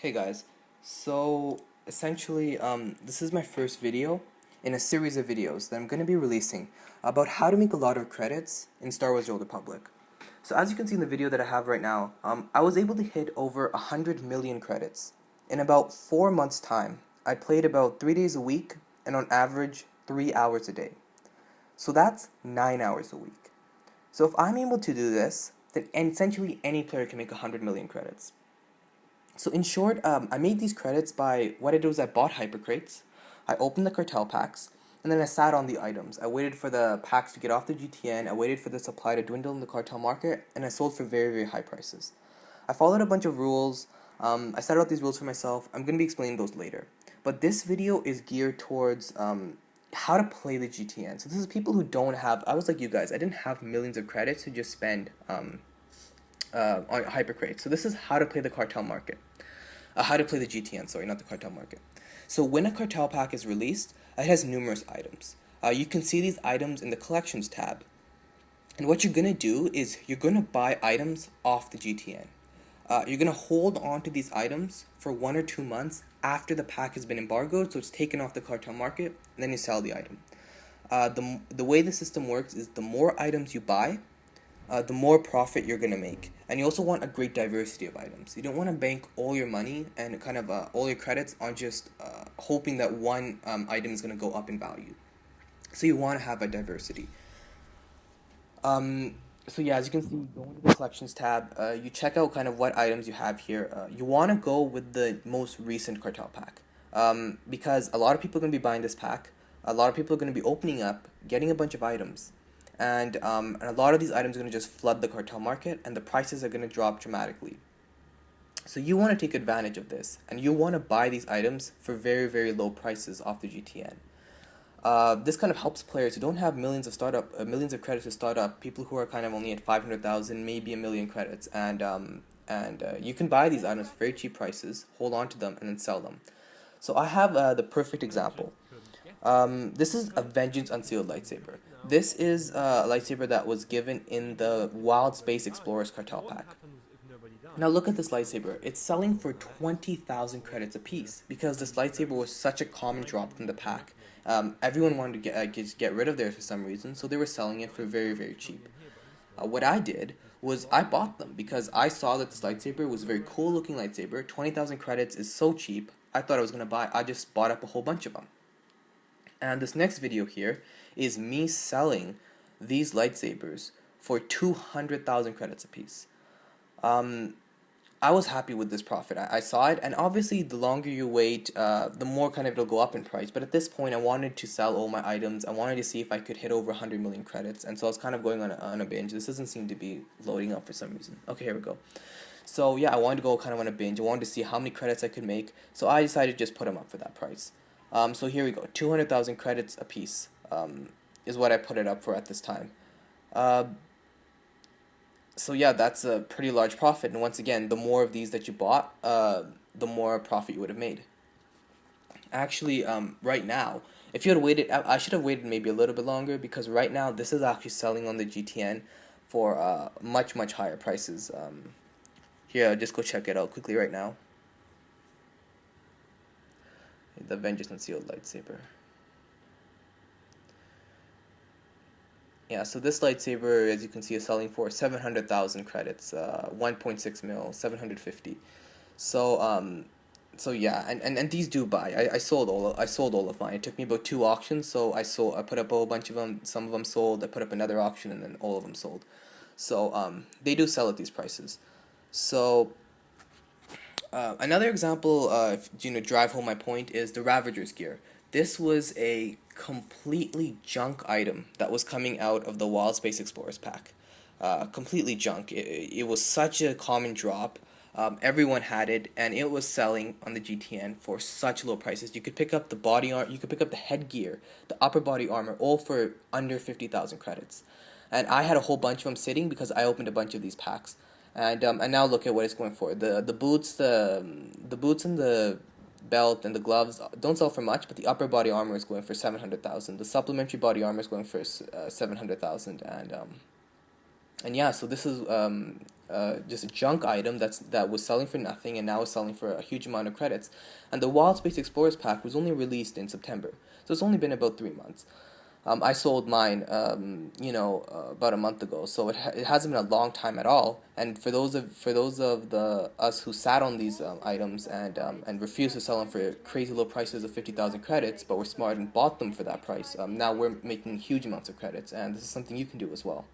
Hey guys, so essentially this is my first video in a series of videos that I'm going to be releasing about how to make a lot of credits in Star Wars: The Old Republic. So as you can see in the video that I have right now, I was able to hit over 100 million credits. In about 4 months time, I played about 3 days a week and on average 3 hours a day. So that's 9 hours a week. So if I'm able to do this, then essentially any player can make 100 million credits. So in short, I made these credits by what I did was I bought hypercrates, I opened the cartel packs, and then I sat on the items. I waited for the packs to get off the GTN, I waited for the supply to dwindle in the cartel market, and I sold for very, very high prices. I followed a bunch of rules, I set out these rules for myself. I'm going to be explaining those later. But this video is geared towards how to play the GTN. So this is people who don't have, I was like you guys, I didn't have millions of credits to just spend on hypercrates. So this is how to play the cartel market. How to play the GTN, sorry, not the cartel market. So when a cartel pack is released, it has numerous items. You can see these items in the collections tab. And what you're going to do is you're going to buy items off the GTN. You're going to hold on to these items for 1 or 2 months after the pack has been embargoed, so it's taken off the cartel market, and then you sell the item. The way the system works is the more items you buy, the more profit you're going to make. And you also want a great diversity of items. You don't want to bank all your money and kind of all your credits on just hoping that one item is going to go up in value. So you want to have a diversity. So yeah, as you can see, you go into the collections tab, you check out kind of what items you have here. You want to go with the most recent cartel pack. Because a lot of people are going to be buying this pack. A lot of people are going to be opening up, getting a bunch of items. And a lot of these items are going to just flood the cartel market, and the prices are going to drop dramatically. So you want to take advantage of this, and you want to buy these items for very, very low prices off the GTN. This kind of helps players who don't have millions of credits to start up, people who are kind of only at 500,000, maybe a million credits, and you can buy these items for very cheap prices, hold on to them, and then sell them. So I have the perfect example. This is a Vengeance Unsealed lightsaber. This is a lightsaber that was given in the Wild Space Explorers cartel pack. Now look at this lightsaber. It's selling for 20,000 credits a piece because this lightsaber was such a common drop from the pack. Everyone wanted to get rid of theirs for some reason, so they were selling it for very, very cheap. What I did was I bought them because I saw that this lightsaber was a very cool looking lightsaber. 20,000 credits is so cheap. I thought I was going to buy. I just bought up a whole bunch of them. And this next video here is me selling these lightsabers for 200,000 credits apiece. I was happy with this profit. I saw it, and obviously the longer you wait, the more kind of it'll go up in price. But at this point, I wanted to sell all my items. I wanted to see if I could hit over 100 million credits, and so I was kind of going on a binge. This doesn't seem to be loading up for some reason. Okay, here we go. So yeah, I wanted to go kind of on a binge. I wanted to see how many credits I could make, so I decided to just put them up for that price. So here we go, 200,000 credits a piece is what I put it up for at this time. So yeah, that's a pretty large profit, and once again, the more of these that you bought, the more profit you would have made. Actually, right now, if you had waited, I should have waited maybe a little bit longer, because right now, this is actually selling on the GTN for much, much higher prices. Here, just go check it out quickly right now. The Vengeance Unsealed lightsaber. Yeah, so this lightsaber, as you can see, is selling for 700,000 credits, 1.6 mil, 750. So so yeah, and these do buy. I sold all of mine. It took me about 2 auctions, so I put up a whole bunch of them. Some of them sold. I put up another auction, and then all of them sold. So they do sell at these prices. So another example, drive home my point, is the Ravagers Gear. This was a completely junk item that was coming out of the Wild Space Explorers pack. Completely junk. It was such a common drop. Everyone had it, and it was selling on the GTN for such low prices. You could pick up the body armor, you could pick up the headgear, the upper body armor, all for under 50,000 credits. And I had a whole bunch of them sitting because I opened a bunch of these packs. And now look at what it's going for. The boots and the belt and the gloves don't sell for much, but the upper body armor is going for 700,000. The supplementary body armor is going for 700,000, and yeah. So this is just a junk item that was selling for nothing and now is selling for a huge amount of credits. And the Wild Space Explorers pack was only released in September, so it's only been about 3 months. I sold mine, about a month ago, so it hasn't been a long time at all. And for those of the us who sat on these items and refused to sell them for crazy low prices of 50,000 credits, but were smart and bought them for that price, now we're making huge amounts of credits, and this is something you can do as well.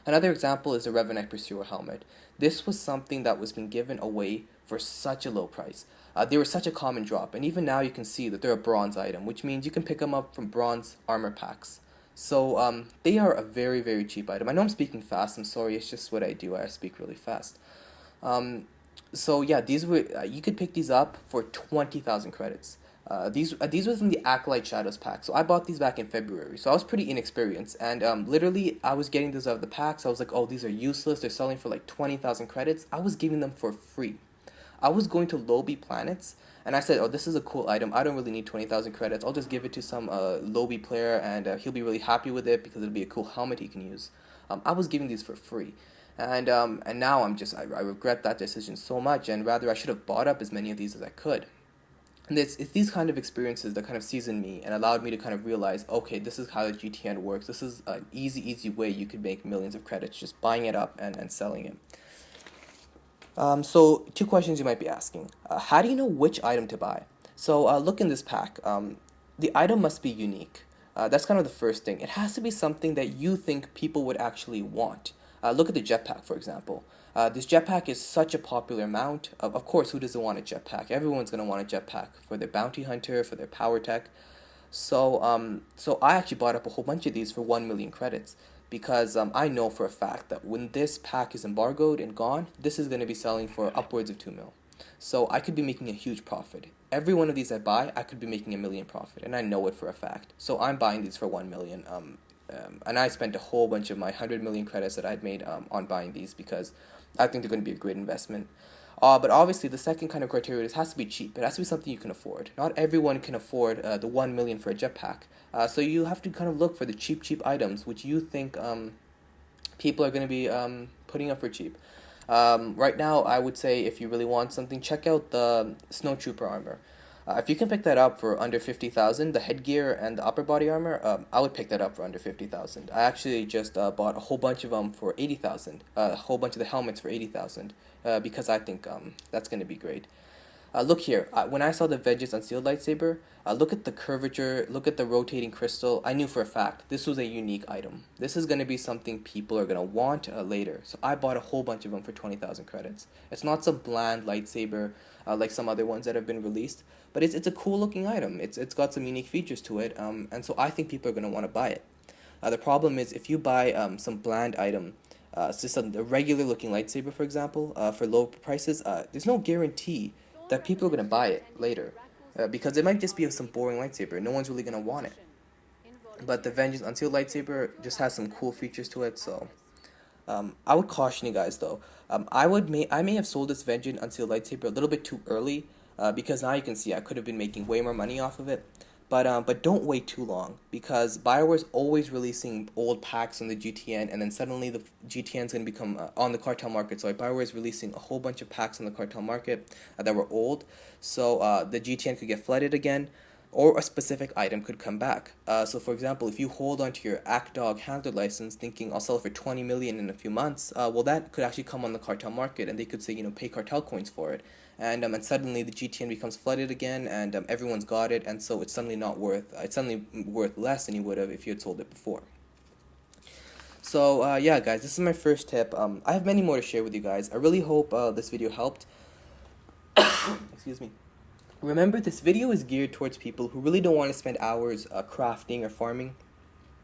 Another example is the Revenant Pursuer helmet. This was something that was being given away for such a low price. They were such a common drop, and even now you can see that they're a bronze item, which means you can pick them up from bronze armor packs. So they are a very, very cheap item. I know I'm speaking fast, I'm sorry, it's just what I do, I speak really fast. Um, so yeah, these were you could pick these up for 20,000 credits. These were from the Acolyte Shadows pack. So I bought these back in February. So I was pretty inexperienced, and literally I was getting these out of the packs. I was like, oh, these are useless. They're selling for like 20,000 credits. I was giving them for free. I was going to lobby planets, and I said, oh, this is a cool item. I don't really need 20,000 credits. I'll just give it to some lobby player, and he'll be really happy with it because it'll be a cool helmet he can use. I was giving these for free. And now I regret that decision so much, and rather I should have bought up as many of these as I could. And it's these kind of experiences that kind of seasoned me and allowed me to kind of realize, okay, this is how the GTN works. This is an easy way you could make millions of credits, just buying it up and selling it. So two questions you might be asking. How do you know which item to buy? So look in this pack. The item must be unique. That's kind of the first thing. It has to be something that you think people would actually want. Look at the Jetpack, for example. This Jetpack is such a popular mount. Of course, who doesn't want a Jetpack? Everyone's going to want a Jetpack for their bounty hunter, for their power tech. So I actually bought up a whole bunch of these for 1 million credits because I know for a fact that when this pack is embargoed and gone, this is going to be selling for upwards of 2 mil. So I could be making a huge profit. Every one of these I buy, I could be making a million profit, and I know it for a fact. So I'm buying these for 1 million. And I spent a whole bunch of my 100 million credits that I'd made on buying these because I think they're going to be a great investment. But obviously, the second kind of criteria is it has to be cheap. It has to be something you can afford. Not everyone can afford the 1 million for a Jetpack. So you have to kind of look for the cheap items which you think people are going to be putting up for cheap. Right now, I would say if you really want something, check out the Snowtrooper armor. If you can pick that up for under 50,000, the headgear and the upper body armor, I would pick that up for under 50,000. I actually just bought a whole bunch of them for 80,000. A whole bunch of the helmets for 80,000. Because I think that's going to be great. Look here, when I saw the Vengeance Unsealed lightsaber, look at the curvature, look at the rotating crystal. I knew for a fact this was a unique item. This is going to be something people are going to want later. So I bought a whole bunch of them for 20,000 credits. It's not some bland lightsaber like some other ones that have been released, but it's a cool looking item. It's got some unique features to it, and so I think people are going to want to buy it. The problem is if you buy some bland item, it's just a regular looking lightsaber, for example, for low prices, there's no guarantee that people are going to buy it later. Because it might just be some boring lightsaber. No one's really going to want it. But the Vengeance Unsealed lightsaber just has some cool features to it, so I would caution you guys though. I may have sold this Vengeance Unsealed lightsaber a little bit too early, because now you can see I could have been making way more money off of it. But don't wait too long, because BioWare is always releasing old packs on the GTN, and then suddenly the GTN is going to become on the cartel market. So BioWare is releasing a whole bunch of packs on the cartel market that were old, so the GTN could get flooded again, or a specific item could come back. So for example, if you hold onto your ACDOG handler license thinking I'll sell it for 20 million in a few months, well, that could actually come on the cartel market, and they could say, pay cartel coins for it. And suddenly the GTN becomes flooded again, and everyone's got it, and so it's suddenly worth less than you would have if you had sold it before. So yeah, guys, this is my first tip. I have many more to share with you guys. I really hope this video helped. Excuse me. Remember, this video is geared towards people who really don't want to spend hours crafting or farming,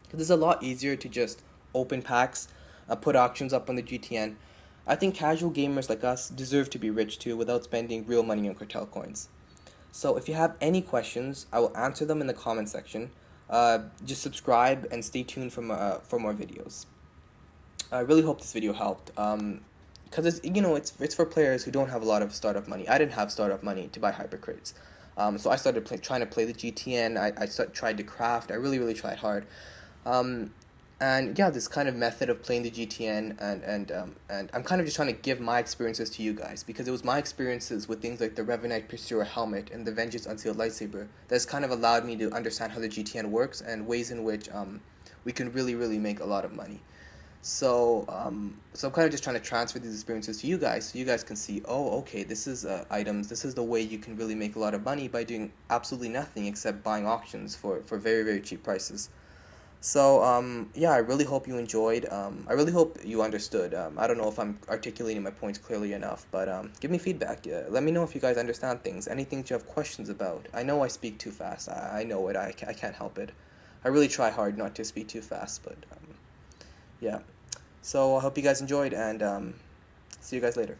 because it's a lot easier to just open packs, put auctions up on the GTN. I think casual gamers like us deserve to be rich too without spending real money on cartel coins. So if you have any questions, I will answer them in the comment section. Just subscribe and stay tuned for more videos. I really hope this video helped. Because it's for players who don't have a lot of startup money. I didn't have startup money to buy hypercrates. So I started trying to play the GTN. I tried to craft. I really tried hard. And yeah, this kind of method of playing the GTN, and I'm kind of just trying to give my experiences to you guys, because it was my experiences with things like the Revenite Pursuer helmet and the Vengeance Unsealed lightsaber that's kind of allowed me to understand how the GTN works and ways in which we can really make a lot of money. So I'm kind of just trying to transfer these experiences to you guys, so you guys can see, oh, okay, this is items. This is the way you can really make a lot of money by doing absolutely nothing except buying auctions for very cheap prices. So yeah, I really hope you enjoyed. I really hope you understood. I don't know if I'm articulating my points clearly enough, but give me feedback. Let me know if you guys understand things. Anything that you have questions about. I know I speak too fast. I know it. I can't help it. I really try hard not to speak too fast, but yeah. So I hope you guys enjoyed, and see you guys later.